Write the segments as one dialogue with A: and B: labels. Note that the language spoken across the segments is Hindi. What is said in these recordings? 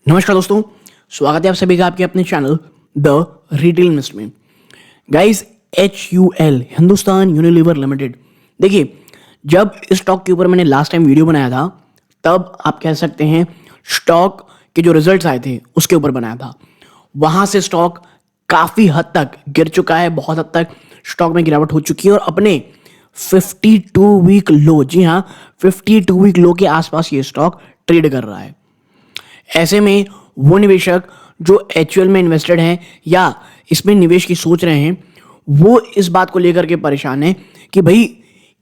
A: नमस्कार दोस्तों, स्वागत है आप सभी का आपके अपने चैनल द रिटेल इन्वेस्टर में। Guys, HUL Hindustan Unilever limited, देखिए जब इस स्टॉक के ऊपर मैंने लास्ट टाइम वीडियो बनाया था तब आप कह सकते हैं स्टॉक के जो रिजल्ट्स आए थे उसके ऊपर बनाया था। वहां से स्टॉक काफी हद तक गिर चुका है, बहुत हद तक स्टॉक में गिरावट हो चुकी है और अपने 52 वीक लो, जी हाँ 52 वीक लो के आसपास ये स्टॉक ट्रेड कर रहा है। ऐसे में वो निवेशक जो HUL में इन्वेस्टेड हैं या इसमें निवेश की सोच रहे हैं, वो इस बात को लेकर के परेशान हैं कि भाई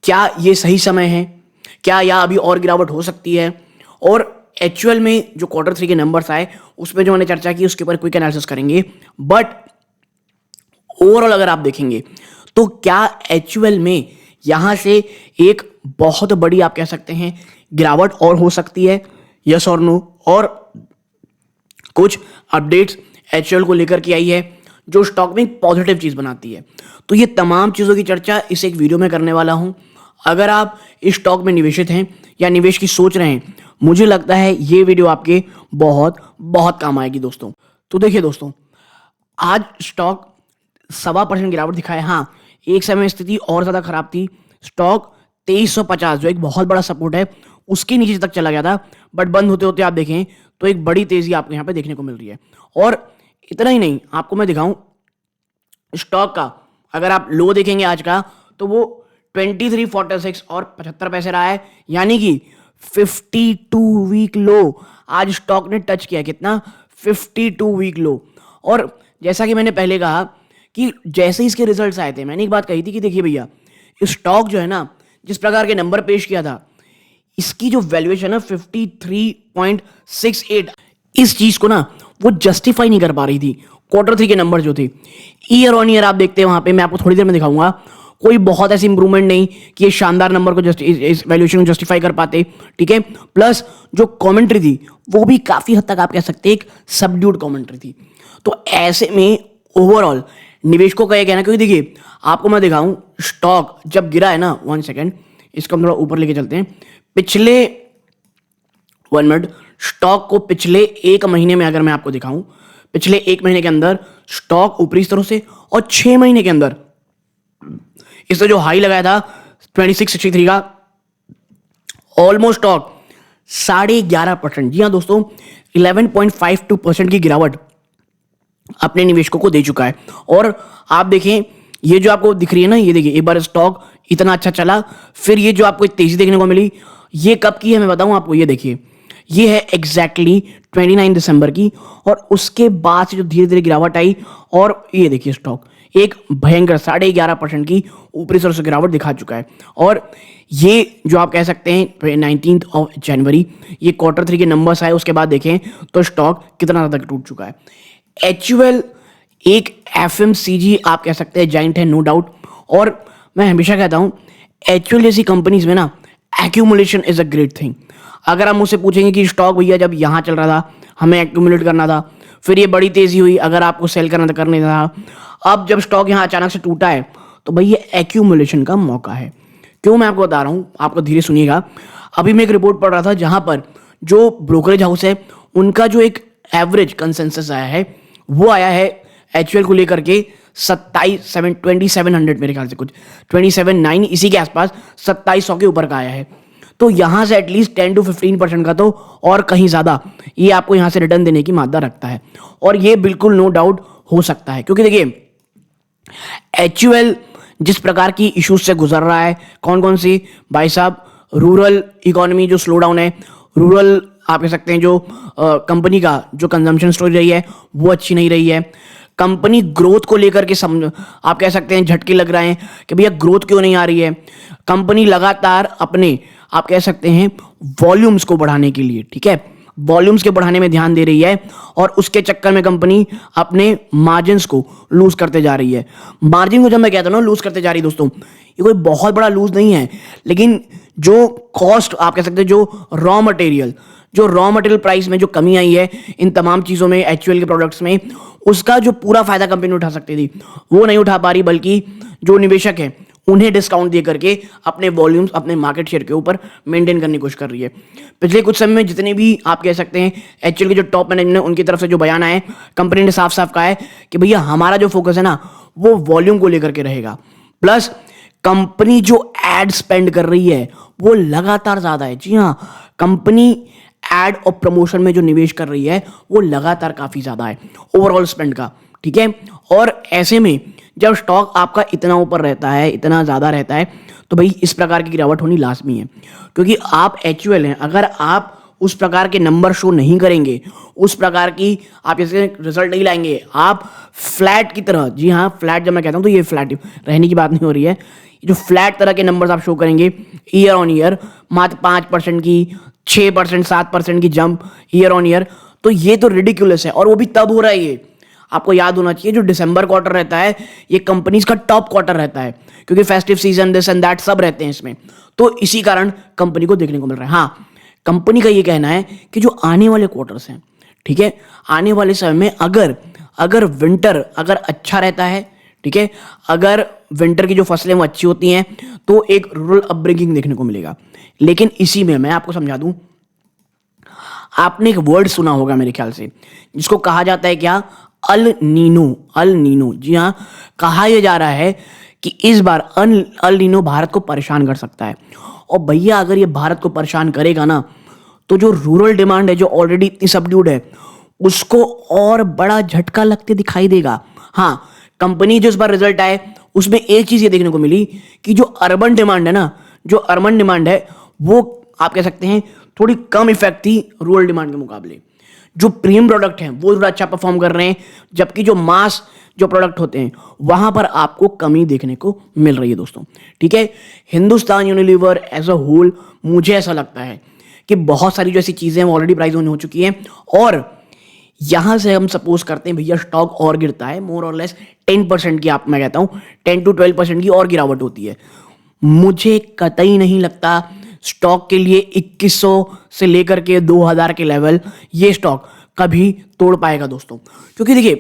A: क्या ये सही समय है, क्या यहाँ अभी और गिरावट हो सकती है। और HUL में जो Q3 के नंबर्स आए उसमें जो मैंने चर्चा की उसके ऊपर क्विक एनालिसिस करेंगे। बट ओवरऑल अगर आप देखेंगे तो क्या HUL में यहाँ से एक बहुत बड़ी आप कह सकते हैं गिरावट और हो सकती है, यस और नो। और कुछ अपडेट्स HUL को लेकर के आई है जो स्टॉक में पॉजिटिव चीज बनाती है। तो ये तमाम चीजों की चर्चा इस एक वीडियो में करने वाला हूं। अगर आप इस स्टॉक में निवेशित हैं या निवेश की सोच रहे हैं, मुझे लगता है ये वीडियो आपके बहुत बहुत काम आएगी दोस्तों। तो देखिए दोस्तों, आज स्टॉक 1.25% गिरावट दिखाया। हाँ, एक समय स्थिति और ज्यादा खराब थी। स्टॉक 2350 जो एक बहुत बड़ा सपोर्ट है उसके नीचे तक चला गया था, बट बंद होते होते आप देखें तो एक बड़ी तेजी आपको यहाँ पे देखने को मिल रही है। और इतना ही नहीं, आपको मैं दिखाऊं स्टॉक का, अगर आप लो देखेंगे आज का तो वो 2346 और 75 पैसे रहा है, यानी कि 52 वीक लो आज स्टॉक ने टच किया। कितना? 52 वीक लो। और जैसा कि मैंने पहले कहा कि जैसे इसके रिजल्ट्स आए थे, मैंने एक बात कही थी कि देखिए भैया, स्टॉक जो है ना, जिस प्रकार के नंबर पेश किया था, इसकी जो वैल्यूएशन है 53.68, इस चीज को ना वो जस्टिफाई नहीं कर पा रही थी। Q3 के नंबर जो थे, ईयर ऑन ईयर आप देखते हैं वहां पे, मैं आपको थोड़ी देर में दिखाऊंगा, कोई बहुत ऐसी इंप्रूवमेंट नहीं कि ये शानदार नंबर को इस वैल्यूएशन को जस्टिफाई कर पाते। ठीक है, प्लस जो कमेंट्री थी वो भी काफी हद तक आप कह सकते हैं एक सबड्यूड कमेंट्री थी। तो ऐसे में ओवरऑल निवेशकों का ये कहना, क्योंकि देखिए आपको मैं दिखाऊं स्टॉक जब गिरा है ना, 1 सेकेंड, इसको हम थोड़ा ऊपर लेके चलते हैं। पिछले 1 मिनट, स्टॉक को पिछले 1 महीने में अगर मैं आपको दिखाऊं, पिछले 1 महीने के अंदर स्टॉक ऊपरी स्तरों से, और 6 महीने के अंदर इसने जो हाई लगाया था 2663 का, ऑलमोस्ट स्टॉक 11.5%, जी हाँ दोस्तों 11.52% की गिरावट अपने निवेशकों को दे चुका है। और आप देखें ये जो आपको दिख रही है ना, ये देखिए एक बार स्टॉक इतना अच्छा चला, फिर ये जो आपको एक तेजी देखने को मिली, ये कब की है मैं बताऊं आपको। ये देखिए, ये है एग्जैक्टली 29 दिसंबर की, और उसके बाद से जो धीरे धीरे गिरावट आई, और ये देखिए स्टॉक एक भयंकर 11.5% की ऊपरी स्तर से गिरावट दिखा चुका है। और ये जो आप कह सकते हैं 19 जनवरी ये Q3 के नंबर्स आए, उसके बाद देखें तो स्टॉक कितना ज्यादा टूट चुका है। HUL एक FMCG आप कह सकते हैं जाइंट है, नो डाउट। और मैं हमेशा कहता हूं HUL जैसी कंपनीज में ना accumulation is a great thing. अगर आप मुझसे पूछेंगे कि स्टॉक भैया जब यहां चल रहा था हमें एक्यूमुलेट करना था, फिर ये बड़ी तेजी हुई, अगर आपको सेल करना था करने था, अब जब स्टॉक यहां अचानक से टूटा है तो भाई ये एक्यूमुलेशन का मौका है। क्यों मैं आपको बता रहा हूं, आपको धीरे सुनिएगा। अभी मैं एक रिपोर्ट पढ़ रहा था जहां पर जो ब्रोकरेज हाउस है उनका जो एक एवरेज कंसेंसस आया है वो आया है HUL को लेकर के 2700 मेरे ख्याल से कुछ 27.9 इसी के आसपास, 2700 के ऊपर का आया है। तो यहां से एटलीस्ट 10 to 15% का तो और कहीं ज्यादा ये आपको यहां से रिटर्न देने की मादा रखता है। और ये बिल्कुल नो डाउट हो सकता है, क्योंकि देखिए HUL जिस प्रकार की इश्यूज से गुजर रहा है, कौन कौन सी भाई साहब, रूरल इकोनॉमी जो स्लो डाउन है, रूरल आप कह सकते हैं जो कंपनी का जो कंजम्पशन स्टोरी रही है वो अच्छी नहीं रही है। कंपनी ग्रोथ को लेकर के आप कह सकते हैं झटके लग रहे हैं कि भैया ग्रोथ क्यों नहीं आ रही है। कंपनी लगातार अपने आप कह सकते हैं वॉल्यूम्स को बढ़ाने के लिए, ठीक है, वॉल्यूम्स के बढ़ाने में ध्यान दे रही है, और उसके चक्कर में कंपनी अपने मार्जिन्स को लूज करते जा रही है। मार्जिन को जब मैं कहता हूं ना लूज करते जा रही, दोस्तों ये कोई बहुत बड़ा लूज नहीं है, लेकिन जो कॉस्ट आप कह सकते हैं, जो रॉ मटेरियल प्राइस में जो कमी आई है इन तमाम चीजों में, HUL के प्रोडक्ट्स में, उसका जो पूरा फायदा कंपनी उठा सकती थी वो नहीं उठा पा रही, बल्कि जो निवेशक है उन्हें डिस्काउंट दे करके अपने वॉल्यूम्स, अपने मार्केट शेयर के ऊपर मेंटेन करने की कोशिश कर रही है। पिछले कुछ समय में जितने भी आप कह सकते हैं एचयूएल के जो टॉप मैनेजमेंट है उनकी तरफ से जो बयान आए, कंपनी ने साफ साफ कहा है कि भैया हमारा जो फोकस है ना वो वॉल्यूम को लेकर के रहेगा। प्लस कंपनी जो एड स्पेंड कर रही है वो लगातार ज्यादा है। जी हाँ, कंपनी एड और प्रमोशन में जो निवेश कर रही है वो लगातार काफी ज्यादा है ओवरऑल स्पेंड का। ठीक है, और ऐसे में जब स्टॉक आपका इतना ऊपर रहता है, इतना ज्यादा रहता है, तो भाई इस प्रकार की गिरावट होनी लाजमी है। क्योंकि आप एचयूएल हैं, अगर आप उस प्रकार के नंबर शो नहीं करेंगे, उस प्रकार की आप जैसे रिजल्ट नहीं लाएंगे, आप फ्लैट की तरह, जी हाँ फ्लैट जब मैं कहता हूं तो ये फ्लैट रहने की बात नहीं हो रही है, जो फ्लैट तरह के नंबर्स आप शो करेंगे ईयर ऑन ईयर, मात्र 5% की, 6%, 7% की जंप ईयर ऑन ईयर, तो ये तो रिडिक्यूलस है। और वो भी तब हो रहा है, ये आपको याद होना चाहिए, जो दिसंबर क्वार्टर रहता है ये कंपनीज का टॉप क्वार्टर रहता है, क्योंकि festive season this and that सब रहते हैं इसमें, तो इसी कारण कंपनी को देखने को मिल रहा है। हाँ, कंपनी का ये कहना है कि जो आने वाले क्वार्टर्स हैं, ठीक है, आने वाले समय में अगर विंटर अगर अच्छा रहता है, ठीक है, अगर विंटर की जो फसलें वो अच्छी होती हैं तो एक रूरल अपब्रिंगिंग देखने को मिलेगा। लेकिन इसी में मैं आपको समझा दूं, आपने एक वर्ड सुना होगा मेरे ख्याल से, जिसको कहा जाता है क्या, अल नीनो। जी हाँ, कहा यह जा रहा है कि इस बार अल नीनो भारत को परेशान कर सकता है। और भैया अगर ये भारत को परेशान करेगा ना, तो जो रूरल डिमांड है जो ऑलरेडी इतनी सबड्यूड है, उसको और बड़ा झटका लगते दिखाई देगा। हाँ, कंपनी जो इस बार रिजल्ट आए उसमें एक चीज ये देखने को मिली कि जो अर्बन डिमांड है ना, जो अर्बन डिमांड है वो आप कह सकते हैं थोड़ी कम इफेक्ट थी रूरल डिमांड के मुकाबले। जो प्रीमियम प्रोडक्ट हैं वो थोड़ा अच्छा परफॉर्म कर रहे हैं, जबकि जो मास जो प्रोडक्ट होते हैं वहां पर आपको कमी देखने को मिल रही है दोस्तों। ठीक है, Hindustan Unilever as a whole, मुझे ऐसा लगता है कि बहुत सारी जो ऐसी चीजें ऑलरेडी प्राइस हो चुकी हैं, और यहां से हम सपोज करते हैं भैया स्टॉक और गिरता है, मोर और लेस 10% की, आप मैं कहता हूं 10 to 12% की और गिरावट होती है, मुझे कतई नहीं लगता स्टॉक के लिए 2100 से लेकर के 2000 के लेवल ये स्टॉक कभी तोड़ पाएगा दोस्तों। क्योंकि देखिए,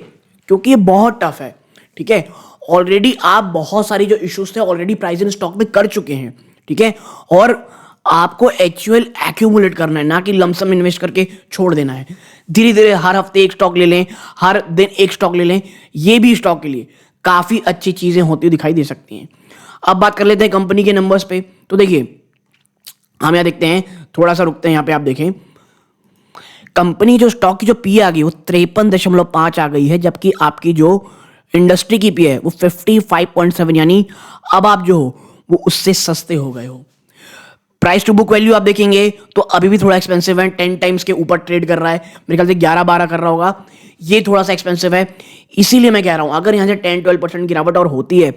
A: क्योंकि ये बहुत टफ है। ठीक है, ऑलरेडी आप बहुत सारी जो इश्यूज थे ऑलरेडी प्राइस इन स्टॉक में कर चुके हैं। ठीक है, और आपको एक्चुअल एक्यूमुलेट करना है, ना कि लमसम इन्वेस्ट करके छोड़ देना है। धीरे धीरे हर हफ्ते एक स्टॉक ले लें, हर दिन एक स्टॉक ले लें, ये भी स्टॉक के लिए काफी अच्छी चीजें होती दिखाई दे सकती हैं। अब बात कर लेते हैं कंपनी के नंबर्स पे। तो देखिए, हम यहां देखते हैं, थोड़ा सा रुकते हैं यहां पे, आप देखें कंपनी जो स्टॉक की जो पी आ गई वो 53.5 आ गई है, जबकि आपकी जो इंडस्ट्री की पी है वो 55.7, यानी अब आप जो हो वो उससे सस्ते हो गए हो। प्राइस टू बुक वैल्यू आप देखेंगे तो अभी भी थोड़ा एक्सपेंसिव है, 10 टाइम्स के ऊपर ट्रेड कर रहा है, मेरे ख्याल से 11-12 कर रहा होगा, ये थोड़ा सा एक्सपेंसिव है। इसीलिए मैं कह रहा हूं अगर यहां से 10-12% गिरावट और होती है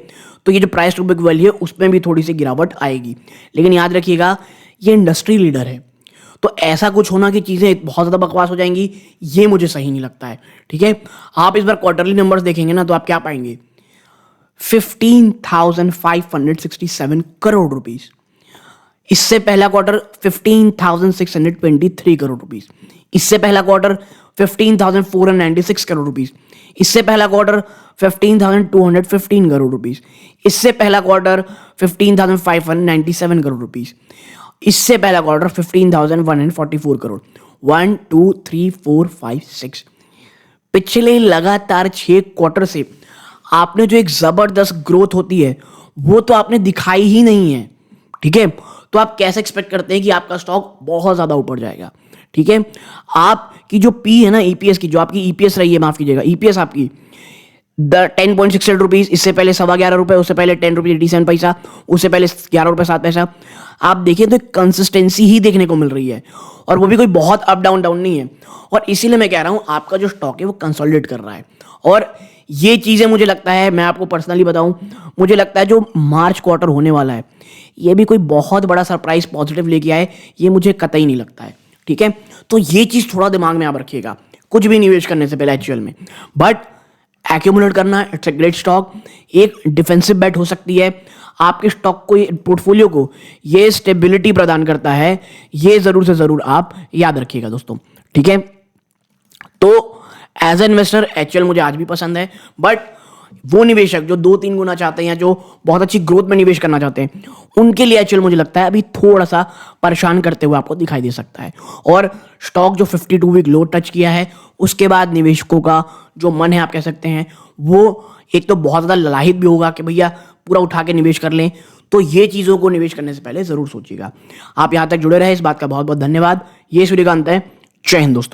A: तो ये जो प्राइस टू बुक वैल्यू है उसमें भी थोड़ी सी गिरावट आएगी। लेकिन याद रखिएगा ये इंडस्ट्री लीडर है, तो ऐसा कुछ होना कि चीजें बहुत ज्यादा बकवास हो जाएंगी, ये मुझे सही नहीं लगता है। ठीक है, आप इस बार क्वार्टरली नंबर्स देखेंगे ना तो आप क्या पाएंगे, 15,567 करोड़ रुपीस। इससे पहला क्वार्टर 15,623 करोड़ रुपीस। इससे पहला क्वार्टर 15,496 करोड़ रुपीस। इससे पहला क्वार्टर 15,215 करोड़ रुपीस। इससे पहला क्वार्टर 15,597 करोड़ रुपीस। इससे पहला क्वार्टर 15,144 करोड़। 1 2 3 4 5 6 पिछले लगातार 6 क्वार्टर से आपने जो एक जबरदस्त ग्रोथ होती है वो तो आपने दिखाई ही नहीं है। ठीक है, तो आप कैसे एक्सपेक्ट करते हैं कि आपका स्टॉक बहुत ज्यादा ऊपर जाएगा। ठीक है, आपकी जो पी है ना, ईपीएस की, जो आपकी ईपीएस रही है, माफ कीजिएगा, ईपीएस आपकी 10.68 रुपीज, इससे पहले 11.25 रुपए, उससे पहले 10 रुपीज 87 पैसा, उससे पहले 11 रुपए 7 पैसा। आप देखिए तो कंसिस्टेंसी ही देखने को मिल रही है, और वो भी कोई बहुत अप डाउन नहीं है। और इसीलिए मैं कह रहा हूं आपका जो स्टॉक है वो कंसोलिडेट कर रहा है। और ये चीजें मुझे लगता है, मैं आपको पर्सनली बताऊं, मुझे लगता है जो मार्च क्वार्टर होने वाला है ये भी कोई बहुत बड़ा सरप्राइज पॉजिटिव लेके आए, ये मुझे कतई नहीं लगता है। ठीक है, तो ये चीज थोड़ा दिमाग में आप रखिएगा कुछ भी निवेश करने से पहले एक्चुअल में। बट एक्यूमुलेट करना, इट्स अ ग्रेट स्टॉक, एक डिफेंसिव बेट हो सकती है, आपके स्टॉक को, पोर्टफोलियो को ये स्टेबिलिटी प्रदान करता है, ये जरूर से जरूर आप याद रखिएगा दोस्तों। ठीक है, तो एज ए इन्वेस्टर एचयूएल मुझे आज भी पसंद है, बट वो निवेशक जो 2-3 गुना चाहते हैं या जो बहुत अच्छी ग्रोथ में निवेश करना चाहते हैं, उनके लिए एचयूएल मुझे लगता है अभी थोड़ा सा परेशान करते हुए आपको दिखाई दे सकता है। और स्टॉक जो 52 वीक लो टच किया है, उसके बाद निवेशकों का जो मन है आप कह सकते हैं वो एक तो बहुत ज़्यादा ललाहित भी होगा कि भैया पूरा उठा के निवेश कर लें। तो ये चीज़ों को निवेश करने से पहले ज़रूर सोचिएगा। आप यहाँ तक जुड़े रहे, इस बात का बहुत बहुत धन्यवाद। ये सूर्यकांत है। जय हिंद दोस्तों।